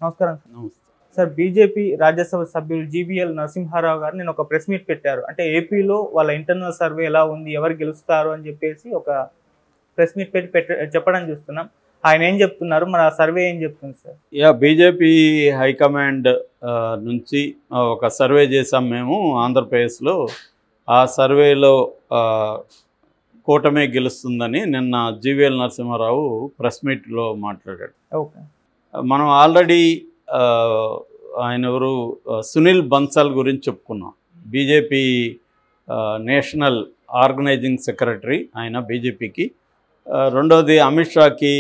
నమస్కారం sir. BJP Rajya Sabha సభ్యులు జీవీఎల్ నరసింహారావు గారు నేను ఒక ప్రెస్ మీట్ పెట్టారు. అంటే ఏపీలో వాళ్ళ ఇంటర్నల్ సర్వే ఎలా ఉంది, ఎవరు గెలుస్తారు అని చెప్పేసి ఒక ప్రెస్ మీట్ చెప్పడం చూస్తున్నాం. ఆయన ఏం చెప్తున్నారు, మరి ఆ సర్వే ఏం చెప్తుంది సార్? బీజేపీ హైకమాండ్ నుంచి ఒక సర్వే చేసాం మేము ఆంధ్రప్రదేశ్లో. ఆ సర్వేలో కూటమి గెలుస్తుందని నిన్న జీవీఎల్ నరసింహారావు ప్రెస్ మీట్లో మాట్లాడాడు. ఓకే, మనం ఆల్రెడీ ఆయన ఎవరు సునీల్ బన్సల్ గురించి చెప్పుకున్నాం. బీజేపీ నేషనల్ ఆర్గనైజింగ్ సెక్రటరీ ఆయన బీజేపీకి. రెండోది అమిత్ షాకి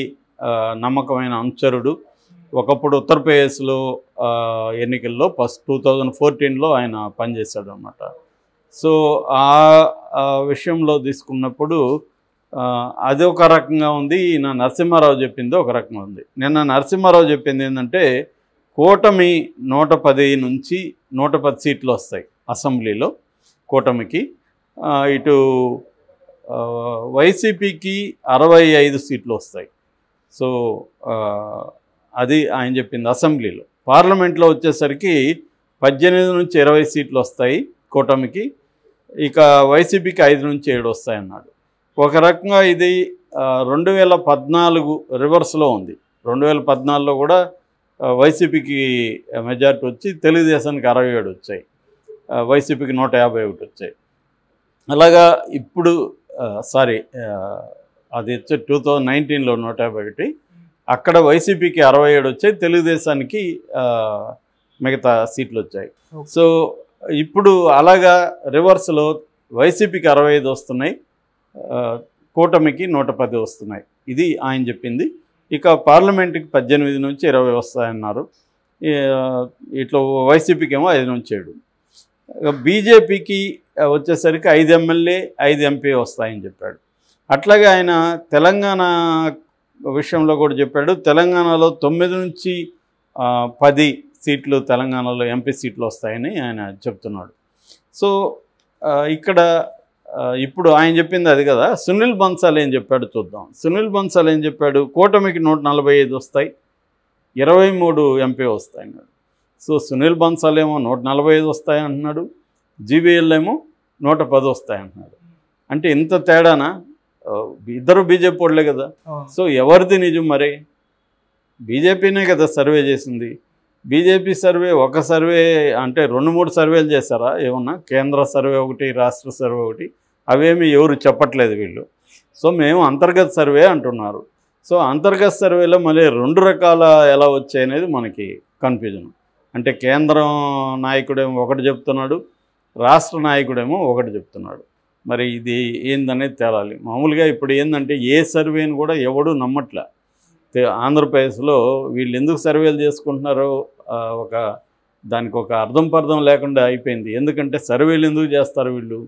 నమ్మకమైన అనుచరుడు. ఒకప్పుడు ఉత్తరప్రదేశ్లో ఎన్నికల్లో 2014లో ఆయన పనిచేశాడు అన్నమాట. సో ఆ విషయంలో తీసుకున్నప్పుడు అది ఒక రకంగా ఉంది, ఈయన నరసింహారావు చెప్పింది ఒక రకంగా ఉంది. నిన్న నరసింహారావు చెప్పింది ఏంటంటే కూటమి 110 నుంచి 110 సీట్లు వస్తాయి అసెంబ్లీలో కూటమికి. ఇటు వైసీపీకి 65 సీట్లు వస్తాయి. సో అది ఆయన చెప్పింది అసెంబ్లీలో. పార్లమెంట్లో వచ్చేసరికి 18 నుంచి 20 సీట్లు వస్తాయి కూటమికి, ఇక వైసీపీకి 5 నుంచి 7 వస్తాయి అన్నాడు. ఒక రకంగా ఇది 2014 రివర్స్లో ఉంది. 2014లో కూడా వైసీపీకి మెజార్టీ వచ్చి తెలుగుదేశానికి 67 వచ్చాయి, వైసీపీకి 151 వచ్చాయి. అలాగా ఇప్పుడు అది వచ్చి 2019లో 151, అక్కడ వైసీపీకి 67 వచ్చాయి, తెలుగుదేశానికి మిగతా సీట్లు వచ్చాయి. సో ఇప్పుడు అలాగా రివర్స్లో వైసీపీకి 65 వస్తున్నాయి, కూటమికి 110 వస్తున్నాయి. ఇది ఆయన చెప్పింది. ఇక పార్లమెంట్కి 18 నుంచి 20 వస్తాయన్నారు. ఇట్లా వైసీపీకి ఏమో 5 నుంచి 7. బీజేపీకి వచ్చేసరికి 5 ఎమ్మెల్యే 5 ఎంపీ వస్తాయని చెప్పాడు. అట్లాగే ఆయన తెలంగాణ విషయంలో కూడా చెప్పాడు. తెలంగాణలో 9 నుంచి 10 సీట్లు తెలంగాణలో ఎంపీ సీట్లు వస్తాయని ఆయన చెప్తున్నాడు. సో ఇక్కడ ఇప్పుడు ఆయన చెప్పింది అది కదా. సునీల్ బన్సల్ ఏం చెప్పాడు చూద్దాం. సునీల్ బన్సల్ ఏం చెప్పాడు, కూటమికి 145 వస్తాయి, 23 ఎంపీ వస్తాయి అన్నాడు. సో సునీల్ బన్సల్ ఏమో 145 వస్తాయి అంటున్నాడు, జీవీఎల్ ఏమో 110 వస్తాయి అంటున్నాడు. అంటే ఇంత తేడానా? ఇద్దరు బీజేపీ వాళ్ళే కదా. సో ఎవరిది నిజం మరి? బీజేపీనే కదా సర్వే చేసింది. బీజేపీ సర్వే ఒక సర్వే అంటే 2-3 సర్వేలు చేశారా ఏమన్నా? కేంద్ర సర్వే ఒకటి, రాష్ట్ర సర్వే ఒకటి, అవేమి ఎవరు చెప్పట్లేదు వీళ్ళు. సో మేము అంతర్గత సర్వే అంటున్నారు. సో అంతర్గత సర్వేలో మళ్ళీ 2 రకాల ఎలా వచ్చాయి అనేది మనకి కన్ఫ్యూజన్. అంటే కేంద్రం నాయకుడేమో ఒకటి చెప్తున్నాడు, రాష్ట్ర నాయకుడేమో ఒకటి చెప్తున్నాడు. మరి ఇది ఏందనేది తేలాలి. మామూలుగా ఇప్పుడు ఏంటంటే ఏ సర్వేని కూడా ఎవడు నమ్మట్లే. ఆంధ్రప్రదేశ్లో వీళ్ళు ఎందుకు సర్వేలు చేసుకుంటున్నారో దానికి ఒక అర్థం పర్థం లేకుండా అయిపోయింది. ఎందుకంటే సర్వేలు ఎందుకు చేస్తారు వీళ్ళు?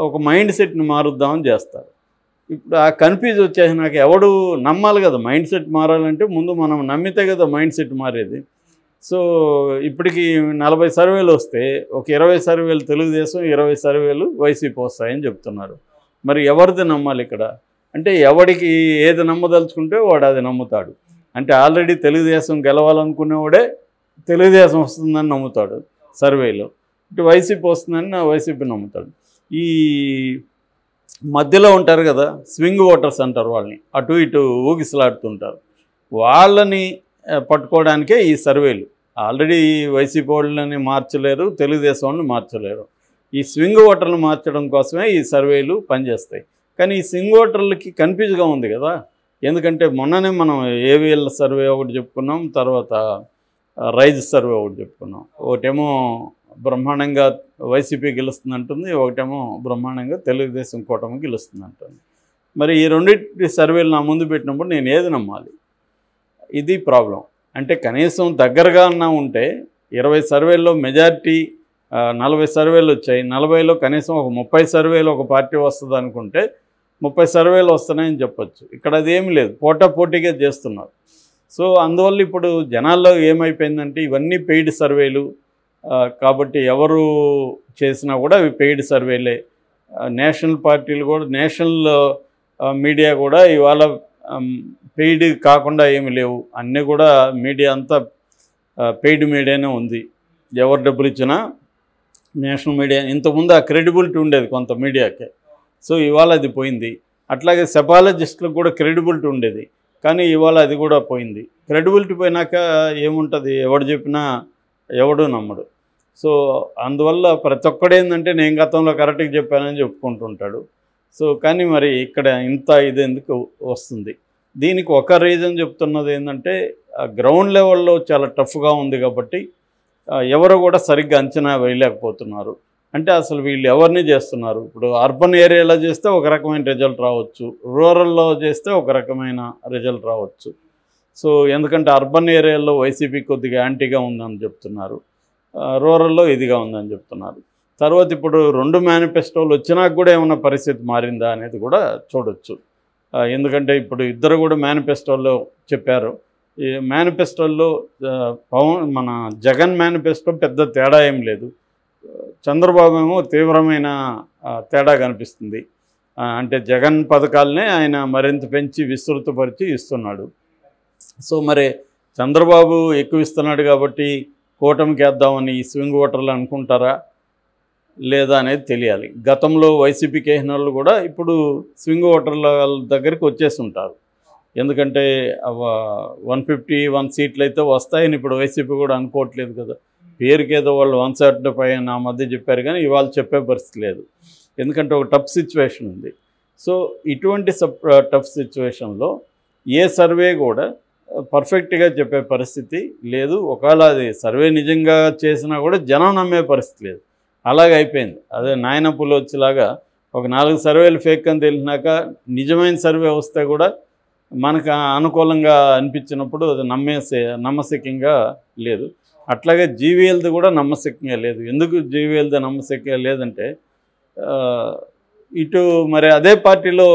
ఒక మైండ్ సెట్ని మారుద్దామని చేస్తారు. ఇప్పుడు ఆ కన్ఫ్యూజ్ వచ్చేసి నాకు ఎవడు నమ్మాలి కదా. మైండ్ సెట్ మారాలంటే ముందు మనం నమ్మితే కదా మైండ్ సెట్ మారేది. సో ఇప్పటికి 40 సర్వేలు వస్తే ఒక 20 సర్వేలు తెలుగుదేశం, 20 సర్వేలు వైసీపీ వస్తాయని చెప్తున్నారు. మరి ఎవరిది నమ్మాలి ఇక్కడ? అంటే ఎవడికి ఏది నమ్మదలుచుకుంటే వాడు అది నమ్ముతాడు. అంటే ఆల్రెడీ తెలుగుదేశం గెలవాలనుకునేవాడే తెలుగుదేశం వస్తుందని నమ్ముతాడు సర్వేలో, ఇటు వైసీపీ వస్తుందని వైసీపీ నమ్ముతాడు. ఈ మధ్యలో ఉంటారు కదా స్వింగ్ ఓటర్స్ అంటారు, వాళ్ళని అటు ఇటు ఊగిసలాడుతుంటారు. వాళ్ళని పట్టుకోవడానికే ఈ సర్వేలు. ఆల్రెడీ వైసీపీ వాళ్ళని మార్చలేరు, తెలుగుదేశం వాళ్ళని మార్చలేరు. ఈ స్వింగ్ ఓటర్లు మార్చడం కోసమే ఈ సర్వేలు పనిచేస్తాయి. కానీ ఈ స్వింగ్ ఓటర్లకి కన్ఫ్యూజ్గా ఉంది కదా. ఎందుకంటే మొన్ననే మనం ఏవిఎల్ సర్వే ఒకటి చెప్పుకున్నాం, తర్వాత రైజ్ సర్వే ఒకటి చెప్పుకున్నాం. ఒకటేమో బ్రహ్మాండంగా వైసీపీ గెలుస్తుందంటుంది, ఒకటేమో బ్రహ్మాండంగా తెలుగుదేశం కూటమి గెలుస్తుందంటుంది. మరి ఈ రెండింటి సర్వేలు నా ముందు పెట్టినప్పుడు నేను ఏది నమ్మాలి? ఇది ప్రాబ్లం. అంటే కనీసం దగ్గరగా అన్నా ఉంటే 20 సర్వేల్లో మెజారిటీ 40 సర్వేలు వచ్చాయి, 40లో కనీసం ఒక 30 సర్వేలు ఒక పార్టీ వస్తుంది అనుకుంటే 30 సర్వేలు వస్తున్నాయని చెప్పొచ్చు. ఇక్కడ అదేమి లేదు, పోటాపోటీగా చేస్తున్నారు. సో అందువల్ల ఇప్పుడు జనాల్లో ఏమైపోయిందంటే ఇవన్నీ పెయిడ్ సర్వేలు కాబట్టి ఎవరు చేసినా కూడా అవి పెయిడ్ సర్వేలే. నేషనల్ పార్టీలు కూడా, నేషనల్ మీడియా కూడా ఇవాళ పెయిడ్ కాకుండా ఏమి లేవు, అన్నీ కూడా మీడియా అంతా పెయిడ్ మీడియానే ఉంది. ఎవరు డబ్బులు ఇచ్చినా నేషనల్ మీడియా, ఇంతకుముందు ఆ క్రెడిబిలిటీ ఉండేది కొంత మీడియాకే. సో ఇవాళ అది పోయింది. అట్లాగే సెపాలజిస్టులకు కూడా క్రెడిబిలిటీ ఉండేది, కానీ ఇవాళ అది కూడా పోయింది. క్రెడిబిలిటీ పోయినాక ఏముంటుంది, ఎవడు చెప్పినా ఎవడు నమ్మడు. సో అందువల్ల ప్రతి ఒక్కడు ఏంటంటే నేను గతంలో కరెక్ట్గా చెప్పానని చెప్పుకుంటుంటాడు. సో కానీ మరి ఇక్కడ ఇంత ఇది ఎందుకు వస్తుంది? దీనికి ఒక రీజన్ చెప్తున్నది ఏంటంటే గ్రౌండ్ లెవెల్లో చాలా టఫ్గా ఉంది కాబట్టి ఎవరు కూడా సరిగ్గా అంచనా వేయలేకపోతున్నారు. అంటే అసలు వీళ్ళు ఎవరిని చేస్తున్నారు? ఇప్పుడు అర్బన్ ఏరియాలో చేస్తే ఒక రకమైన రిజల్ట్ రావచ్చు, రూరల్లో చేస్తే ఒక రకమైన రిజల్ట్ రావచ్చు. సో ఎందుకంటే అర్బన్ ఏరియాలో వైసీపీ కొద్దిగా యాంటీగా ఉందని చెప్తున్నారు, రూరల్లో ఇదిగా ఉందని చెప్తున్నారు. తర్వాత ఇప్పుడు 2 మేనిఫెస్టోలు వచ్చినాక కూడా ఏమన్నా పరిస్థితి మారిందా అనేది కూడా చూడొచ్చు. ఎందుకంటే ఇప్పుడు ఇద్దరు కూడా మేనిఫెస్టోల్లో చెప్పారు. ఈ మేనిఫెస్టోల్లో మన జగన్ మేనిఫెస్టో పెద్ద తేడా ఏం లేదు, చంద్రబాబు ఏమో తీవ్రమైన తేడా కనిపిస్తుంది. అంటే జగన్ పథకాలనే ఆయన మరింత పెంచి విస్తృతపరిచి ఇస్తున్నాడు. సో మరి చంద్రబాబు ఎక్కువ ఇస్తున్నాడు కాబట్టి కూటమికి వేద్దామని ఈ స్వింగ్ ఓటర్లు అనుకుంటారా లేదా అనేది తెలియాలి. గతంలో వైసీపీకి వేసిన వాళ్ళు కూడా ఇప్పుడు స్వింగ్ ఓటర్ల దగ్గరికి వచ్చేసి ఉంటారు. ఎందుకంటే 151 సీట్లు అయితే వస్తాయని ఇప్పుడు వైసీపీ కూడా అనుకోవట్లేదు కదా. పేరుకేదో వాళ్ళు 175 నా మధ్య చెప్పారు, కానీ ఇవాళ చెప్పే పరిస్థితి లేదు. ఎందుకంటే ఒక టఫ్ సిచ్యువేషన్ ఉంది. సో ఇటువంటి టఫ్ సిచ్యువేషన్లో ఏ సర్వే కూడా పర్ఫెక్ట్గా చెప్పే పరిస్థితి లేదు. ఒకవేళ అది సర్వే నిజంగా చేసినా కూడా జనం నమ్మే పరిస్థితి లేదు. అలాగే అయిపోయింది. అదే నాయనప్పులు వచ్చేలాగా ఒక 4 సర్వేలు ఫేక్ అని తెలిసినాక నిజమైన సర్వే వస్తే కూడా మనకు అనుకూలంగా అనిపించినప్పుడు అది నమ్మశక్యంగా లేదు. అట్లాగే జీవీఎల్ది కూడా నమ్మశక్యంగా లేదు. ఎందుకు జీవీఎల్ది నమ్మశక్యంగా లేదంటే ఇటు మరి అదే పార్టీలో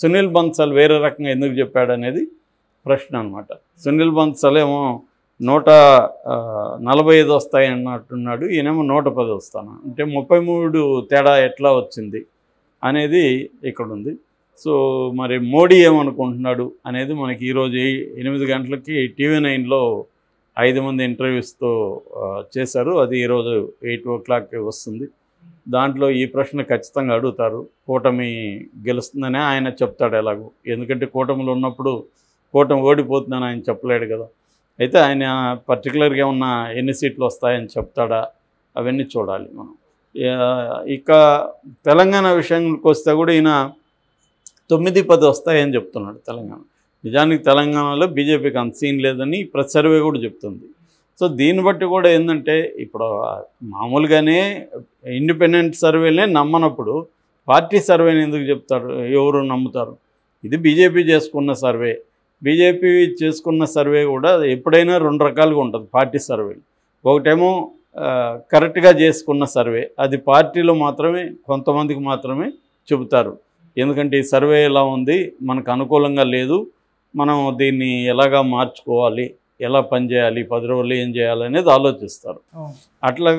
సునీల్ బన్సాల్ వేరే రకంగా ఎందుకు చెప్పాడు అనేది ప్రశ్న అనమాట. సునీల్ బన్సాల్ ఏమో 145 వస్తాయి అన్నట్టున్నాడు, ఈయనేమో 110 వస్తాను అంటే 33 తేడా ఎట్లా వచ్చింది అనేది ఇక్కడ ఉంది. సో మరి మోడీ ఏమనుకుంటున్నాడు అనేది మనకి ఈరోజు 8 గంటలకి TV9లో 5 మంది ఇంటర్వ్యూస్తో చేశారు. అది ఈరోజు 8 o'clock వస్తుంది. దాంట్లో ఈ ప్రశ్న ఖచ్చితంగా అడుగుతారు. కూటమి గెలుస్తుందనే ఆయన చెప్తాడు ఎలాగో, ఎందుకంటే కూటమిలో ఉన్నప్పుడు కూటమి ఓడిపోతుందని ఆయన చెప్పలేడు కదా. అయితే ఆయన పర్టికులర్గా ఉన్న ఎన్ని సీట్లు వస్తాయని చెప్తాడా అవన్నీ చూడాలి మనం. ఇక తెలంగాణ విషయానికి వస్తే కూడా ఈయన 9-10 వస్తాయని చెప్తున్నాడు తెలంగాణ. నిజానికి తెలంగాణలో బీజేపీకి అంత సీన్ లేదని ప్రతి సర్వే కూడా చెప్తుంది. సో దీన్ని బట్టి కూడా ఏంటంటే ఇప్పుడు మామూలుగానే ఇండిపెండెంట్ సర్వేలనే నమ్మనప్పుడు పార్టీ సర్వేని ఎందుకు చెప్తారు, ఎవరు నమ్ముతారు? ఇది బీజేపీ చేసుకున్న సర్వే. బీజేపీ చేసుకున్న సర్వే కూడా ఎప్పుడైనా 2 రకాలుగా ఉంటుంది పార్టీ సర్వేలు. ఒకటేమో కరెక్ట్గా చేసుకున్న సర్వే, అది పార్టీలో మాత్రమే కొంతమందికి మాత్రమే చెబుతారు. ఎందుకంటే ఈ సర్వే ఎలా ఉంది, మనకు అనుకూలంగా లేదు, మనం దీన్ని ఎలాగా మార్చుకోవాలి, ఎలా పనిచేయాలి, 10 రోజులు ఏం చేయాలి అనేది ఆలోచిస్తారు. అట్లా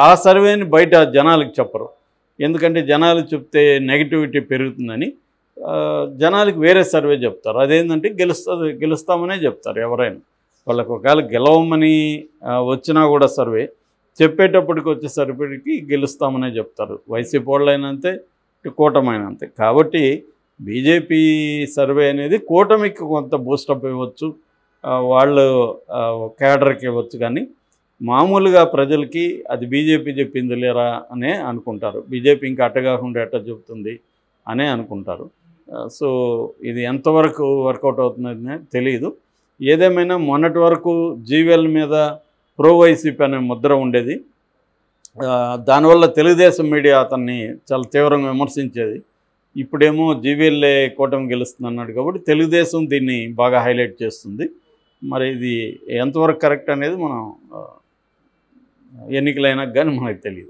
ఆ సర్వేని బయట జనాలకు చెప్పరు. ఎందుకంటే జనాలు చెప్తే నెగిటివిటీ పెరుగుతుందని జనాలకు వేరే సర్వే చెప్తారు. అదేంటంటే గెలుస్తామనే చెప్తారు ఎవరైనా. వాళ్ళకు ఒకవేళ గెలవమని వచ్చినా కూడా సర్వే చెప్పేటప్పటికి వచ్చేసరికి గెలుస్తామనే చెప్తారు. వైసీపీ వాళ్ళైనంతే, కూటమైనంతే. కాబట్టి బీజేపీ సర్వే అనేది కూటమికి కొంత బూస్టప్ ఇవ్వచ్చు, వాళ్ళు క్యాడర్కి ఇవ్వచ్చు, కానీ మామూలుగా ప్రజలకి అది బీజేపీ చెప్పింది లేరా అనే అనుకుంటారు. బీజేపీ ఇంకా అట్టగాకుండా ఎట్ట చెబుతుంది అనే అనుకుంటారు. సో ఇది ఎంతవరకు వర్కౌట్ అవుతుందని తెలియదు. ఏదేమైనా మొన్నటి వరకు జీవీఎల్ మీద ప్రో వైసీపీ అనే ముద్ర ఉండేది. దానివల్ల తెలుగుదేశం మీడియా అతన్ని చాలా తీవ్రంగా విమర్శించేది. ఇప్పుడేమో జీవీఎల్ఏ కూటమి గెలుస్తుంది అన్నాడు కాబట్టి తెలుగుదేశం దీన్ని బాగా హైలైట్ చేస్తుంది. మరి ఇది ఎంతవరకు కరెక్ట్ అనేది మనం ఎన్నికలైనా కానీ మనకు తెలియదు.